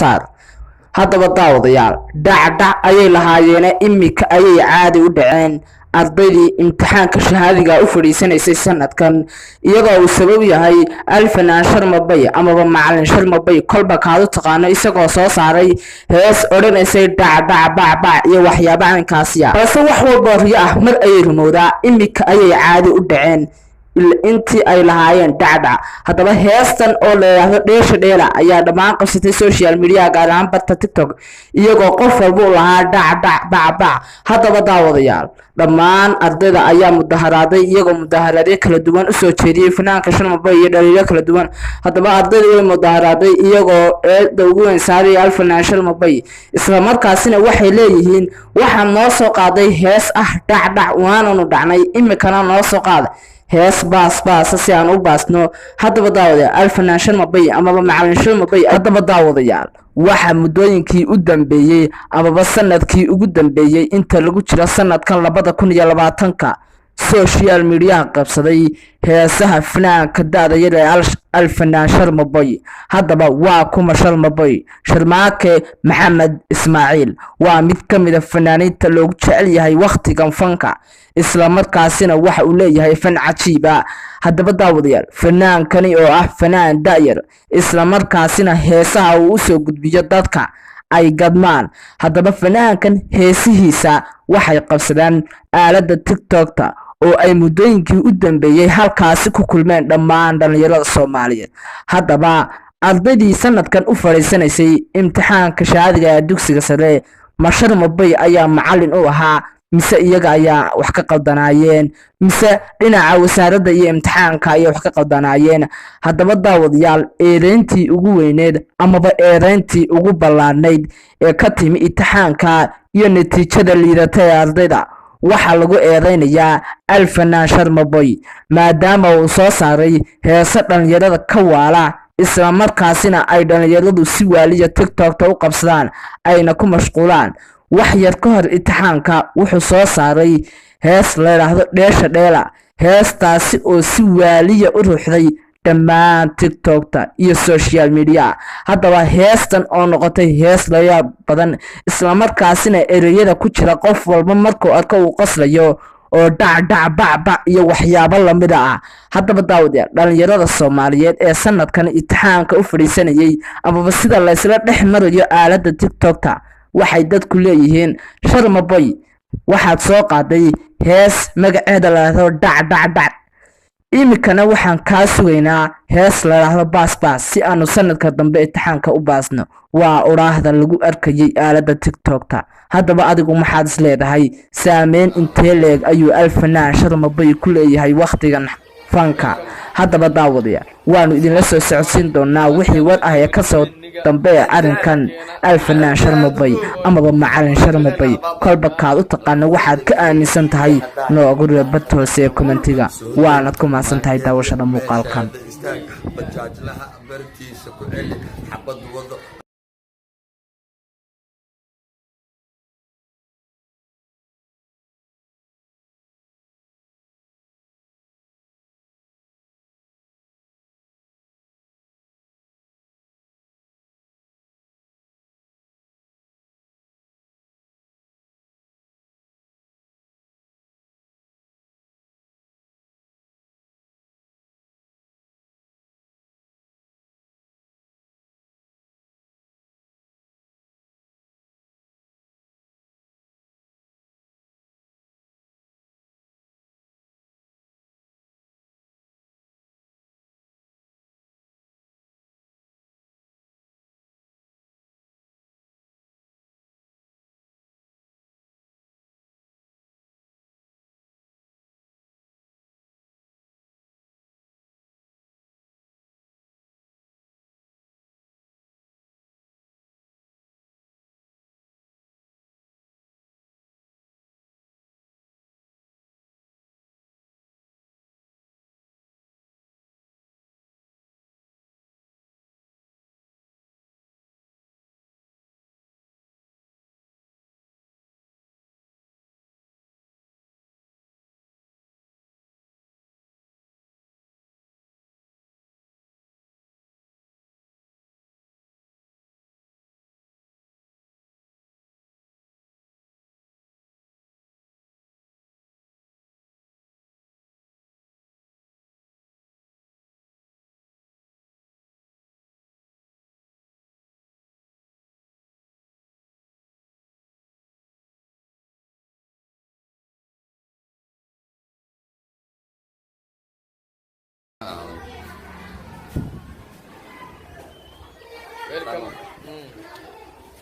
saar. haddaba daawadayaal dhacdhac ayay lahaayeen imika ayay caadi u dhaceen ardaydii imtixaanka shahaadiga u fadhiisanaysay sanadkan iyadoo uu sabab yahay alfanaan sharmabay amaba macalin sharmabay kolba kaad u taqaano isagoo soo saaray hees odhanaysay dhacdhac bacbac iyo waxyaabo caynkaasiya balse wax walba riyo ah mar ayay rumowdaa imika ayay caadi u dhaceen intii ay lahaayeen dhacdhac. haddaba heestan oo la yiraahdo dheesha dheela ayaa dhammaan qabsatay social media gaar ahaan barta TikTok iyagoo qof walba u lahaa dhacdhac bacbac. haddaba daawadayaal dhammaan ardayda ayaa mudaharaaday iyagoo mudaharaadyo kala duwan usoo jeediyay fanaanka sharmabay iyo dhaliilo kala duwan. haddaba ardayda way mudaharaaday iyagoo eedda ugu weyn saaray alfanaan sharmabay isla markaasina waxay leeyihiin waxaan noo soo qaaday hees ah dhacdhac waananu dhacnay imikana noo soo qaada hees baas si aan u baasno. haddaba daawadayaal alfanaan sharmabay amaba macalin sharmabay haddaba daawadayaal waxa muddooyinkii u dambeeyay amaba sanadkii ugu dambeeyay inta lagu jiro sanadkan 2020 social media qabsaday heesaha fanaanka daada yar ee alfanaan sharmabay. haddaba waa kuma sharmabay? sharmaake maxamed ismaaciil waa mid ka mid ah fanaaniinta loogu jecel yahay waqtigan fanka isla markaasina waxa uu leeyahay fan cajiib ah. haddaba daawadayaal fanaankani oo ah fanaan daayar isla markaasina heesaha uu usoo gudbiyo dadka ay gadmaan. haddaba fanaankan heesihiisa waxay qabsadaan aaladda TikTokta oo ay muddooyinkii u dambeeyay halkaasi ku kulmeen dhammaan dhalinyarada Soomaaliyeed. haddaba ardaydii sanadkan u fadhiisanaysay imtixaanka shahaadiga ee dugsiga sare ma sharmabay ayaa macalin u ahaa mise iyaga ayaa wax ka qaldanaayeen mise dhinaca wasaaradda iyo imtixaanka ayaa wax ka qaldanaayeen? haddaba daawadayaal eedeyntii ugu weyneed amaba eedeyntii ugu ballaadhnayd ee ka timi imtixaanka iyo natiijada liidata ee ardayda waxaa lagu eedeynayaa alfanaan sharmabay maadaama uu soo saaray heeso dhalinyarada ka waala isla markaasina ay dhalinyaradu si waaliya TikTokta u qabsadaan ayna ku mashquulaan. wax yar ka hor imtixaanka wuxuu soo saaray hees la yiraahdo dheesha dheela heestaasi oo si waaliya u ruuxday dhammaan TikTokta iyo social media. haddaba heestan oo noqotay hees la yaab badan isla markaasina ereyada ku jira qof walba markuu arko uu qoslayo oo dhacdhac bacbac iyo waxyaabo lamid ah. haddaba daawadayaal dhalinyarada Soomaaliyeed ee sanadkan imtixaanka u fadhiisanayay amaba sida la isla dhex marayo aaladda TikTokta waxay dadku leeyihiin sharmabay waxaad soo qaaday hees magaceeda la yiraahdo dhacdhac imikana waxaan kaa sugaynaa hees la yiraahdo baas si aanu sanadka dambe imtixaanka u baasno. waa oraahda lagu arkayay aaladda TikTokta. haddaba adigu maxaad is leedahay saameyn intee leeg ayuu alfanaan sharmabay ku leeyahay waqtigan fanka? haddaba daawadayaal waanu idinla soo socodsiin doonaa wixii war ah ee kasoo dambe arrinkan alfanaan sharmabay amaba macalin sharmabay kolba kaad u taqaano waxaad ka aaminsan tahay noogu reebad hoose ee commentiga. waanad ku mahadsan tahay daawashada muuqaalkan.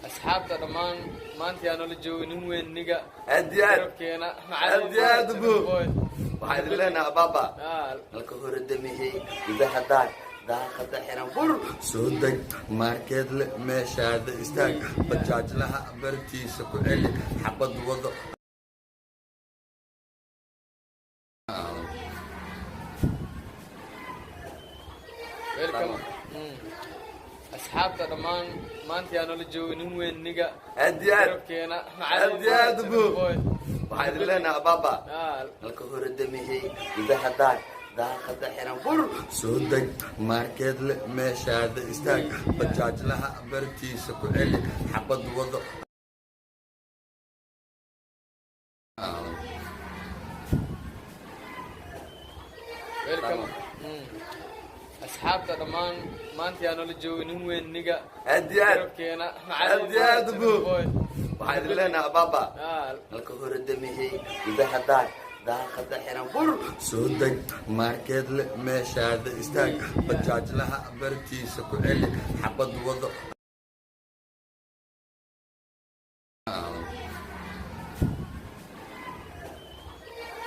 أصحابته دمان ما أنت أنا اللي جو نوين نجا أديان كينا أديان بو وحيد لنا بابا الكهور الدمي إذا حدار داخل حنا بور سودك ماركت مشاد استاك بجاج لها برتي سكوعلي حبض وضع ويلكم أصحابته دمان ما أنت أنا اللي جو نوين نجا أديان كينا أديان بو وحيد لنا بابا الكهور الدمي إذا حدار داخل حنا بور سودك ماركت مشاد استاك بجاج لها برتي سكوعلي حبض وضع ويلكم أصحابته دمان ما أنت أنا اللي جو نوين نجا أديان كينا أديان بو وحيد لنا بابا الكهور الدمي إذا حدار داخل حنا بور سودك ماركت مشاد استاك بجاج لها برتي سكوعلي حبض وضع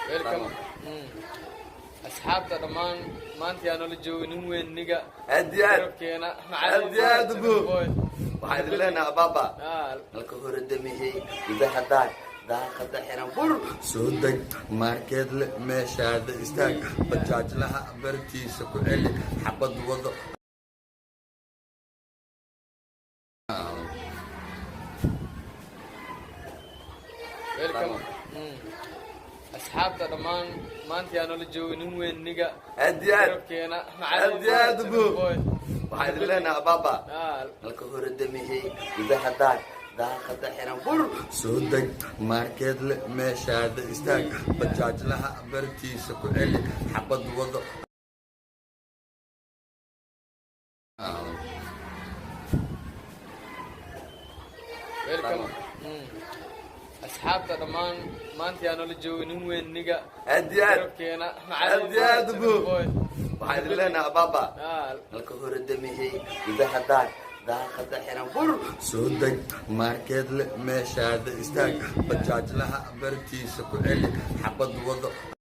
ويلكم أصحابته دمان ما أنت أنا اللي جو نوين نجا أديان كينا أديان بو وحيد لنا بابا الكهور الدمي إذا حدار داخل حنا بور سودك ماركت مشاد استاك بجاج لها برتي سكوعلي حبض وضع ويلكم أصحابته دمان ما أنت أنا اللي جو نوين نجا أديان كينا أديان بو وحيد لنا بابا الكهور الدمي إذا حدار داخل حنا بور سودك ماركت مشاد استاك بجاج لها برتي سكوعلي حبض وضع ويلكم أصحابته دمان ما أنت أنا اللي جو نوين نجا أديان كينا أديان بو وحيد لنا بابا الكهور الدمي إذا حدار داخل حنا بور سودك ماركت مشاد استاك بجاج لها برتي سكوعلي حبض وضع